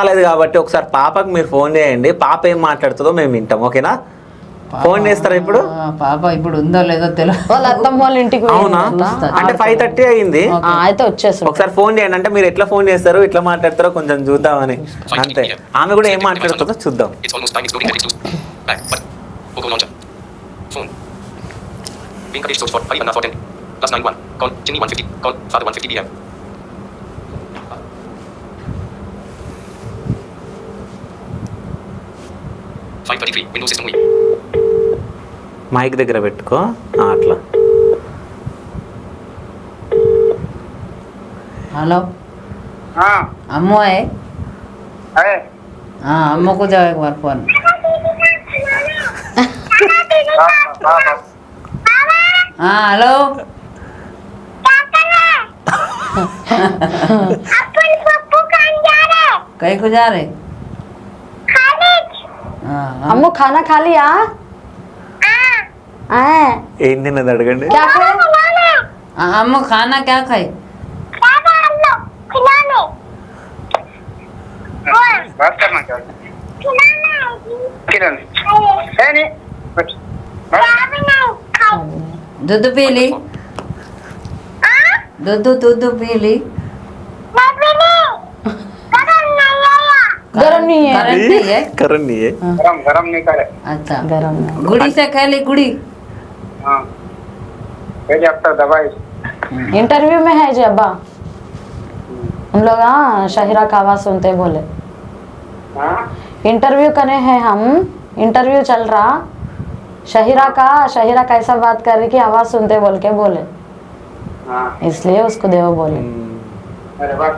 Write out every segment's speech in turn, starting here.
రాలేదు కాబట్టి ఒకసారి పాపకు మీరు ఫోన్ చేయండి, పాప ఏం మాట్లాడుతుందో మేము వింటాం. ఓకేనా? ఫోన్ చేస్తారా ఇప్పుడు? పాప ఇప్పుడు ఉందో లేదో తెలియదు. వాళ్ళ అత్తమ్మ వాళ్ళ ఇంటికి అవునా? అంటే 5:30 అయింది. అయితే వచ్చేసి ఒకసారి ఫోన్ చేయండి. అంటే మీరు ఎట్లా ఫోన్ చేస్తారు, ఎట్లా మాట్లాడతారో కొంచెం చూద్దామని అంతే. ఆమె కూడా ఏం మాట్లాడుతుందో చూద్దాం. మైక్ దగ్గర పెట్టుకో అట్లా. हेलो हाँ अम्मू है हाँ अम्मू को जाओ एक बार फोन हाँ हेलो कहीं को जा रहे अम्मू खाना खा लिया? ఏం తిన్నది అడగండి. क्या खाए? अम्मू खाना क्या खाए बात करना क्या दूध पी ली दूध पी ली गरम नहीं है। करंट नहीं है కరణ్ నీయే. गरम गरम नहीं करे अच्छा गरम नहीं। गुड़ी से खा ली गुड़ी हाँ भेज अब तक दवाई इंटरव्यू में है जी अब्बा, हम लोग शहिरा का आवाज सुनते बोले हाँ इंटरव्यू करे हैं हम, इंटरव्यू चल रहा शहिरा कैसा बात कर रही की आवाज सुनते बोल के बोले, हाँ इसलिए उसको देवो बोले। अरे बात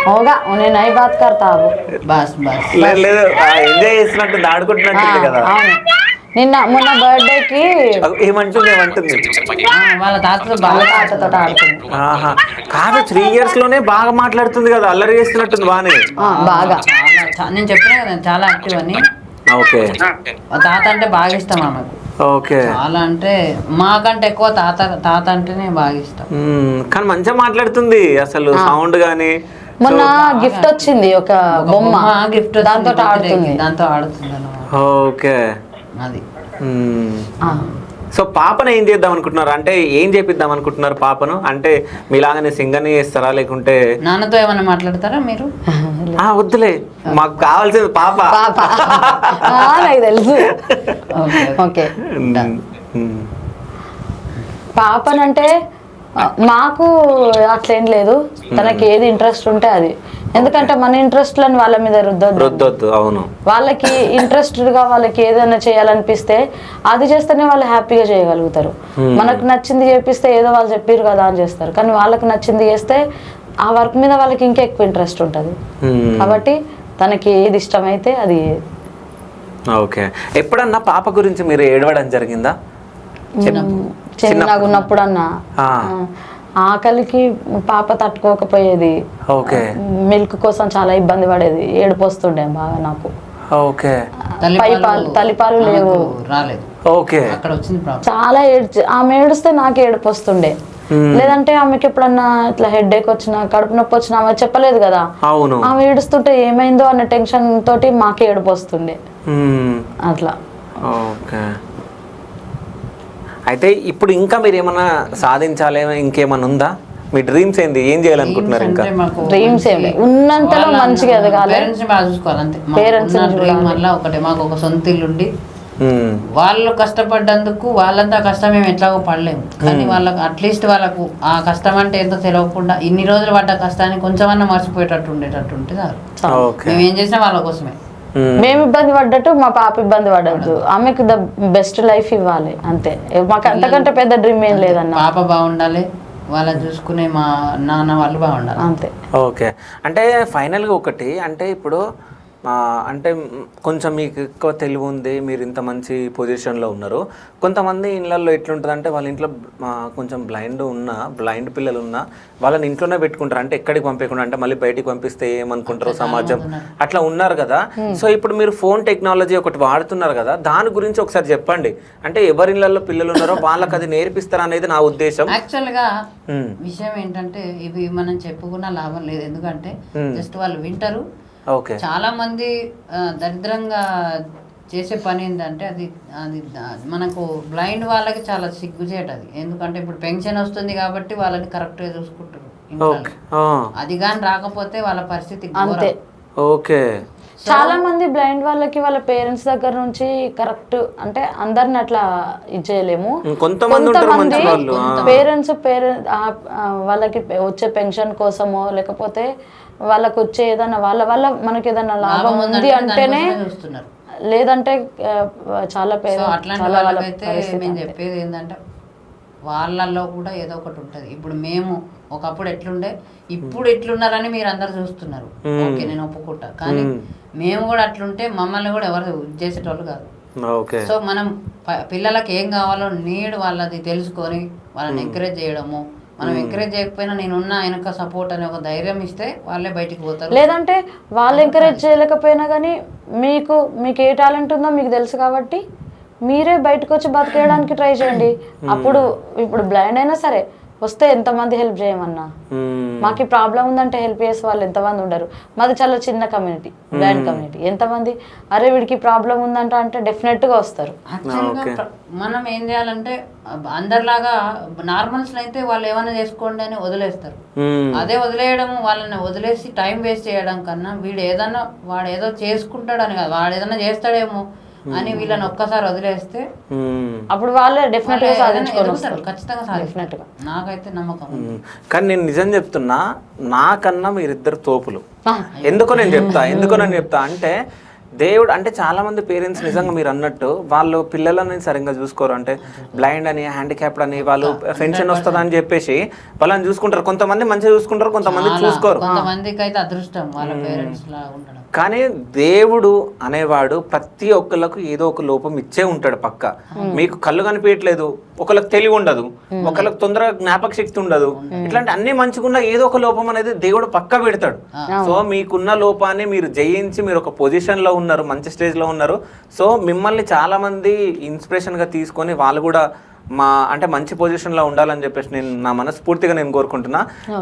होगा उन्हें नहीं बात करता अब। बस बस లేదు లేదు, ఎంజాయ్ చేసినట్టు దాడుకుంటున్నట్టుంది కదా. అవును. నిన్న మొన్న బర్త్డేకి ఏమంటుంది వాళ్ళ తాతతో వాళ్ళ బాగా తాతతో ఆడుకుంది. ఆహా, కాదు 3 years లోనే బాగా మాట్లాడుతుంది కదా, అల్లరి చేస్తున్నట్టుంది బానే. బాగా నేను చెప్పినా కదా చాలా యాక్టివ్ అని. ఓకే మా తాత అంటే బాగా ఇష్టం ఆమెకు, ఓకే. చాలా అంటే మాకంటే ఎక్కువ తాత అంటేనే బాగా ఇష్టం. కానీ మంచిగా మాట్లాడుతుంది అసలు, సౌండ్ గానీ. మొన్న గిఫ్ట్ వచ్చింది ఒక బొమ్మ, గిఫ్ట్ దాంతో ఆడుతుంది. దాంతో ఆడుతుంది అన్నమాట. ఓకే. అది సో పాపను ఏం చేద్దాం అనుకుంటున్నారు, అంటే ఏం చేపిద్దాం అనుకుంటున్నారు పాపను? అంటే మీలాగానే సింగర్ని చేస్తారా లేకుంటే నాన్నతో ఏమైనా మాట్లాడతారా మీరు? వద్దులే, మాకు కావాల్సింది పాప. నాకు తెలుసు. ఓకే పాపనంటే మాకు అట్లేం లేదు, తనకి ఏది ఇంట్రెస్ట్ ఉంటే అది. ఎందుకంటే మన ఇంట్రెస్ట్లను వాళ్ళ మీద రుద్దొద్దు. అవును, వాళ్ళకి ఇంట్రెస్టెడ్గా వాళ్ళకి ఏదైనా చేయాలనిపిస్తే అది చేస్తేనే వాళ్ళు హ్యాపీగా చేయగలుగుతారు. మనకు నచ్చింది చేపిస్తే ఏదో వాళ్ళు చెప్పారు కదా అని చేస్తారు, కానీ వాళ్ళకి నచ్చింది చేస్తే ఆ వర్క్ మీద వాళ్ళకి ఇంకా ఎక్కువ ఇంట్రెస్ట్ ఉంటుంది. కాబట్టి తనకి ఏది ఇష్టమైతే అది. ఓకే. ఎప్పుడన్నా పాప గురించి మీరు ఏడవడం జరిగిందా? చిన్నగా ఉన్నప్పుడు అన్న ఆకలికి పాప తట్టుకోకపోయేది, మిల్క్ కోసం చాలా ఇబ్బంది పడేది, ఏడుపు వస్తుండే బాగా నాకు. ఓకే. తల్లిపాలు లేవు, రాలేదు. ఓకే. చాలా ఆమె ఏడుస్తే నాకు ఏడుపు వస్తుండే. లేదంటే ఆమెకి ఎప్పుడన్నా ఇట్లా హెడ్ ఏక్ వచ్చినా కడుపు నొప్పి వచ్చినా ఆమె చెప్పలేదు కదా, ఆమె ఏడుస్తుంటే ఏమైందో అన్న టెన్షన్ తోటి మాకే ఏడుపు వస్తుండే అట్లా. ఓకే. అయితే ఇప్పుడు ఇంకా మీరు ఏమన్నా సాధించాలి, ఇంకేమన్నా ఉందా? మీ డ్రీమ్స్ ఏంది, ఏం చేయాలనుకుంటున్నారు? ఇంకా డ్రీమ్స్ ఏమి ఉన్నంతలో మంచిగా ఎదగాలి, పేరెంట్స్ వల్ల ఒకటి మాకు ఒక సొంత ఇల్లు ఉండి వాళ్ళు కష్టపడ్డందుకు వాళ్ళంతా కష్టం మేము ఎట్లాగో పడలేము, కానీ వాళ్ళకు అట్లీస్ట్ వాళ్ళకు ఆ కష్టం అంటే ఏంటో తెలియకుండా ఇన్ని రోజులు పడ్డ కష్టాన్ని కొంచెమన్నా మర్చిపోయేటట్టు ఉండేటట్టు ఉంటే మేము ఏం చేసినా వాళ్ళ కోసమే. మేము ఇబ్బంది పడ్డట్టు మా పాప ఇబ్బంది పడద్దు, ఆమెకు ద బెస్ట్ లైఫ్ ఇవ్వాలి అంతే. మాకు అంతకంటే పెద్ద డ్రీమ్ ఏం లేదన్న. పాప బాగుండాలి, వాళ్ళని చూసుకునే మా నాన్న వాళ్ళు బాగుండాలి అంతే. ఓకే. అంటే ఫైనల్గా ఒకటి, అంటే ఇప్పుడు అంటే కొంచెం మీకు ఎక్కువ తెలివి ఉంది, మీరు ఇంత మంచి పొజిషన్లో ఉన్నారు. కొంతమంది ఇళ్ళల్లో ఎట్లుంటుందంటే వాళ్ళ ఇంట్లో కొంచెం బ్లైండ్ పిల్లలు ఉన్నా వాళ్ళని ఇంట్లోనే పెట్టుకుంటారు, అంటే ఎక్కడికి పంపించకుండా, అంటే మళ్ళీ బయటికి పంపిస్తే ఏమనుకుంటారో సమాజం, అట్లా ఉన్నారు కదా. సో ఇప్పుడు మీరు ఫోన్ టెక్నాలజీ ఒకటి వాడుతున్నారు కదా, దాని గురించి ఒకసారి చెప్పండి. అంటే ఎవరి ఇళ్ళల్లో పిల్లలు ఉన్నారో వాళ్ళకి అది నేర్పిస్తారా అనేది నా ఉద్దేశం. యాక్చువల్గా విషయం ఏంటంటే ఇవి మనం చెప్పుకున్న లాభం లేదు, ఎందుకంటే జస్ట్ వాళ్ళు వింటారు, ఓకే. చాలా మంది దరిద్రంగా చేసే పని ఏంటంటే అది అది మనకు బ్లైండ్ వాళ్ళకి చాలా సిగ్గుచేట అది. ఎందుకంటే ఇప్పుడు పెన్షన్ వస్తుంది కాబట్టి వాళ్ళని కరెక్ట్గా చూసుకుంటారు ఇంట్లో. ఓకే. అది కానీ రాకపోతే వాళ్ళ పరిస్థితి అంతే. ఓకే. చాలా మంది బ్లైండ్ వాళ్ళకి వాళ్ళ పేరెంట్స్ దగ్గర నుంచి కరెక్ట్ అంటే అందరిని అట్లా ఇచ్చేయలేము. కొంతమంది పేరెంట్స్ వాళ్ళకి వచ్చే పెన్షన్ కోసమో లేకపోతే వాళ్ళకి వచ్చే ఏదైనా వాళ్ళ వల్ల మనకి ఏదైనా లాభం ఉంది అంటేనే చూస్తున్నారు. లేదంటే చాలా అట్లాంటి వాళ్ళకైతే మేము చెప్పేది ఏంటంటే వాళ్ళల్లో కూడా ఏదో ఒకటి ఉంటుంది. ఇప్పుడు మేము ఒకప్పుడు ఎట్లుండే ఇప్పుడు ఎట్లున్నారని మీరు అందరు చూస్తున్నారు. ఓకే, నేను ఒప్పుకుంటా. కానీ మేము కూడా అట్లుంటే మమ్మల్ని కూడా ఎవరు చేసేటోళ్ళు కాదు. సో మనం పిల్లలకి ఏం కావాలో నీడ్ వాళ్ళది తెలుసుకొని వాళ్ళని ఎంకరేజ్ చేయడము. మనం ఎంకరేజ్ చేయకపోయినా నేనున్నా వెనక సపోర్ట్ అనే ఒక ధైర్యం ఇస్తే వాళ్ళే బయటికి పోతారు. లేదంటే వాళ్ళు ఎంకరేజ్ చేయలేకపోయినా కానీ మీకు ఏ టాలెంట్ ఉందో మీకు తెలుసు కాబట్టి మీరే బయటకు వచ్చి బతికేయడానికి ట్రై చేయండి. అప్పుడు ఇప్పుడు బ్లైండ్ అయినా సరే వస్తే ఎంతమంది హెల్ప్ చేయమన్నా, మాకు ఈ ప్రాబ్లం ఉందంటే హెల్ప్ చేసే వాళ్ళు ఎంతమంది ఉండరు. మాది చాలా చిన్న కమ్యూనిటీ, బ్లైండ్ కమ్యూనిటీ. ఎంతమంది అరే వీడికి ప్రాబ్లం ఉందంట అంటే డెఫినెట్గా వస్తారు. యాక్చువల్గా మనం ఏం చేయాలంటే అందరిలాగా నార్మల్స్ అయితే వాళ్ళు ఏమైనా చేసుకోండి అని వదిలేస్తారు. అదే వదిలేయడం వాళ్ళని వదిలేసి టైం వేస్ట్ చేయడం కన్నా వాడు ఏదో చేసుకుంటాడని కాదు, వాడు ఏదైనా చేస్తాడేమో అని వీళ్ళని ఒక్కసారి వదిలేస్తే అప్పుడు వాళ్ళే డెఫినెట్ గా సాధించుకోవాలి. ఖచ్చితంగా సాధిస్తారు, నాకైతే నమ్మకం. కానీ నేను నిజం చెప్తున్నా, నాకన్నా మీరిద్దరు తోపులు. ఎందుకో నేను చెప్తా అంటే దేవుడు అంటే చాలా మంది పేరెంట్స్ నిజంగా మీరు అన్నట్టు వాళ్ళు పిల్లలని సరిగ్గా చూసుకోరు. అంటే బ్లైండ్ అని హ్యాండిక్యాప్డ్ అని వాళ్ళు పెన్షన్ వస్తుంది అని చెప్పేసి వాళ్ళని చూసుకుంటారు. కొంతమంది మంచిగా చూసుకుంటారు, కొంతమంది చూసుకోరు. కొంతమందికి అయితే అదృష్టం వాళ్ళ పేరెంట్స్ లా ఉండడం. కానీ దేవుడు అనేవాడు ప్రతి ఒక్కళ్ళకు ఏదో ఒక లోపం ఇచ్చే ఉంటాడు పక్క. మీకు కళ్ళు కనిపించట్లేదు, ఒకళ్ళకి తెలివి ఉండదు, ఒకళ్ళకి తొందరగా జ్ఞాపక శక్తి ఉండదు, ఇట్లాంటి అన్ని మంచిగున్న ఏదో ఒక లోపం అనేది దేవుడు పక్క పెడతాడు. సో మీకున్న లోపాన్ని మీరు జయించి మీరు ఒక పొజిషన్ లో ఉన్నారు, మంచి స్టేజ్ లో ఉన్నారు. సో మిమ్మల్ని చాలా మంది ఇన్స్పిరేషన్ గా తీసుకొని వాళ్ళు కూడా అంటే మంచి పొజిషన్లో ఉండాలని చెప్పేసి నా మనస్ఫూర్తిగా నేను కోరుకుంటున్నా.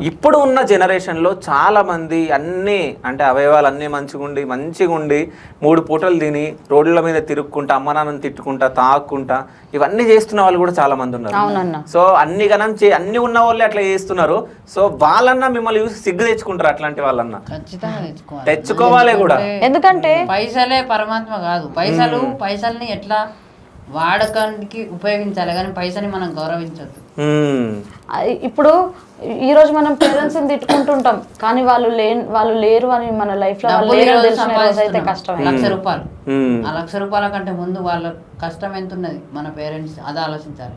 ఇప్పుడు ఉన్న జనరేషన్లో చాలా మంది అన్నీ అంటే అవయవాలు అన్నీ మంచిగా ఉండి 3 పూటలు తిని రోడ్ల మీద తిరుక్కుంటా అమ్మ నాన్నని తిట్టుకుంటా తాక్కుంటా ఇవన్నీ చేస్తున్న వాళ్ళు కూడా చాలా మంది ఉన్నారు. సో అన్ని ఉన్న వాళ్ళే అట్లా చేస్తున్నారు. సో వాళ్ళన్నా మిమ్మల్ని చూసి సిగ్గు తెచ్చుకుంటారు. అట్లాంటి వాళ్ళన్నా తెచ్చుకోవాలి కూడా. ఎందుకంటే పైసలే పరమాత్మ కాదు. పైసల్ని ఎట్లా వాడకానికి ఉపయోగించాలి కానీ పైసని మనం గౌరవించద్దు. ఇప్పుడు ఈ రోజు మనం పేరెంట్స్ ని తిట్టుకుంటుంటాం కానీ వాళ్ళు లేరు అని మన లైఫ్ లో కష్టం. 1,00,000 రూపాయలు, ఆ 1,00,000 రూపాయల కంటే ముందు వాళ్ళ కష్టం ఎంత ఉన్నది మన పేరెంట్స్ అది ఆలోచించాలి.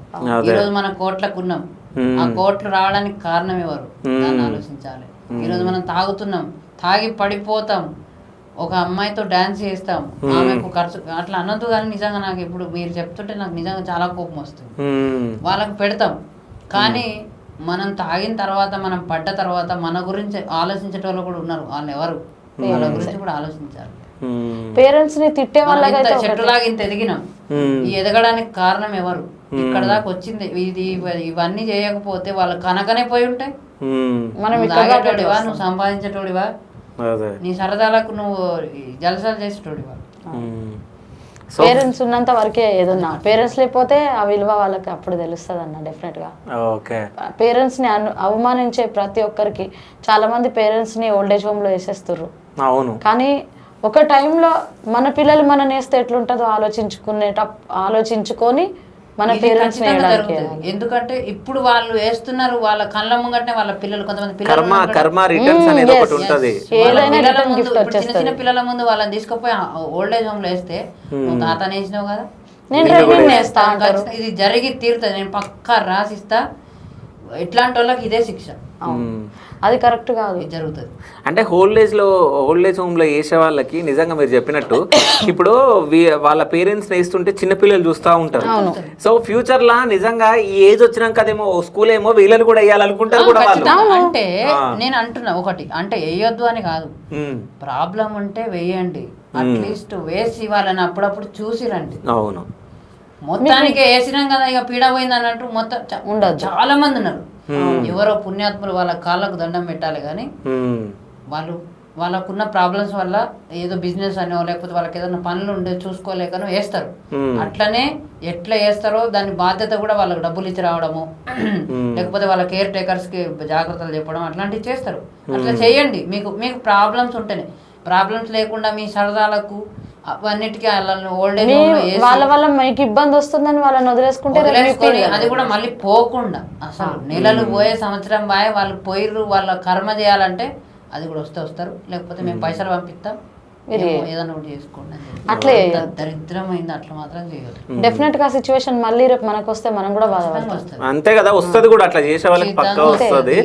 ఈ రోజు మనం కోట్లకు ఉన్నాం, ఆ కోట్లు రావడానికి కారణం ఎవరు దాన్ని ఆలోచించాలి. ఈ రోజు మనం తాగుతున్నాం, తాగి పడిపోతాం, ఒక అమ్మాయితో డాన్స్ చేస్తాం, ఆమెకు ఖర్చు అట్లా అనొద్దు. కానీ నిజంగా నాకు ఇప్పుడు మీరు చెప్తుంటే నాకు నిజంగా చాలా కోపం వస్తుంది. వాళ్ళకి పెడతాం కానీ మనం తాగిన తర్వాత మనం పడ్డ తర్వాత మన గురించి ఆలోచించేటోళ్ళు కూడా ఉన్నారు. వాళ్ళు ఎవరు వాళ్ళ గురించి కూడా ఆలోచించాలి. పేరెంట్స్ ని తిట్టే వాళ్ళకి చెట్టులాగా ఇంత ఎదిగినాం, ఈ ఎదగడానికి కారణం ఎవరు, ఇక్కడ దాకా వచ్చింది ఇవన్నీ చేయకపోతే వాళ్ళు కనకనే పోయి ఉంటాయి. తాగేటోడివా, నువ్వు సంపాదించేటోడివా, నీ సరదాలకు నువ్వు జలసాలు చేసేటోడివా. పేరెంట్స్ ఉన్నంత వరకే ఏదన్నా, పేరెంట్స్ లేకపోతే ఆ విలువ వాళ్ళకి అప్పుడు తెలుస్తుంది అన్న. డెఫినెట్ గా పేరెంట్స్ ని అవమానించే ప్రతి ఒక్కరికి చాలా మంది పేరెంట్స్ ని ఓల్డేజ్ హోమ్ లో వేసేస్తారు. అవును, కానీ ఒక టైంలో మన పిల్లలు మనం వేస్తే ఎట్లుంటుందో ఆలోచించుకొని మన పేరెంట్స్ ఎందుకంటే ఇప్పుడు వాళ్ళు వేస్తున్నారు, వాళ్ళ కళ్ళ ముంగటనే వాళ్ళ పిల్లలు కొంతమంది చిన్న పిల్లల ముందు వాళ్ళని తీసుకుపోయి ఓల్డేజ్ హోమ్ లో వేస్తే నువ్వు తాతని వేసినావు కదా, ఇది జరిగి తీరుతుంది, నేను పక్కా రాసిస్తా. ఇట్లాంటి వాళ్ళకి ఇదే శిక్ష. అది కరెక్ట్ కాదు, జరుగుతుంది. అంటే ఓల్డేజ్ హోమ్ లో వేసే వాళ్ళకి నిజంగా మీరు చెప్పినట్టు ఇప్పుడు వాళ్ళ పేరెంట్స్ వేస్తుంటే చిన్నపిల్లలు చూస్తూ ఉంటారు. సో ఫ్యూచర్ లా నిజంగా ఈ ఏజ్ వచ్చినాక అదేమో స్కూల్ ఏమో వీళ్ళని కూడా వేయాలనుకుంటారు కూడా వాళ్ళు. అంటే నేను అంటున్నా ఒకటి, అంటే వేయొద్దు అని కాదు, ప్రాబ్లం ఉంటే వేయండి, అట్లీస్ట్ వేసి వాళ్ళని అప్పుడప్పుడు చూసి రండి. అవును, మొత్తానికి వేసినాం కదా ఇక పీడ పోయింది అన్నట్టు మొత్తం ఉండదు. చాలా మంది ఉన్నారు, ఎవరో పుణ్యాత్ములు వాళ్ళ కాళ్ళకు దండం పెట్టాలి కానీ వాళ్ళు వాళ్ళకున్న ప్రాబ్లమ్స్ వల్ల ఏదో బిజినెస్ అనో లేకపోతే వాళ్ళకి ఏదైనా పనులు ఉండే చూసుకోలేకనో వేస్తారు. అట్లనే ఎట్లా వేస్తారో దాని బాధ్యత కూడా వాళ్ళకి డబ్బులు ఇచ్చి రావడము, లేకపోతే వాళ్ళ కేర్ టేకర్స్కి జాగ్రత్తలు చెప్పడం అట్లాంటివి చేస్తారు. అట్లా చేయండి. మీకు మీకు ప్రాబ్లమ్స్ ఉంటేనే, ప్రాబ్లమ్స్ లేకుండా మీ సరదాలకు అవన్నిటికీ ఓల్డ్ ఏజ్ వాళ్ళ వల్ల మీకు ఇబ్బంది వస్తుందని వాళ్ళని వదిలేసుకుంటే అది కూడా మళ్ళీ పోకుండా అసలు నెలలు పోయే సంవత్సరం పోయే వాళ్ళు పోయిర్రు, వాళ్ళ కర్మ చేయాలంటే అది కూడా వస్తారు. లేకపోతే మేము పైసలు పంపిస్తాం, ఏదైనా ఒకటి చేసుకోండి. అట్లే దరిద్రమైంది, అట్లా మాత్రం చేయదు. డెఫినెట్ గా సిచ్యువేషన్ మళ్ళీ రేపు మనకు వస్తే మనం కూడా బాధపడతాం. అంతే కదా, వస్తుంది కూడా అట్లా చేసే వాళ్ళకి పక్కా వస్తుంది.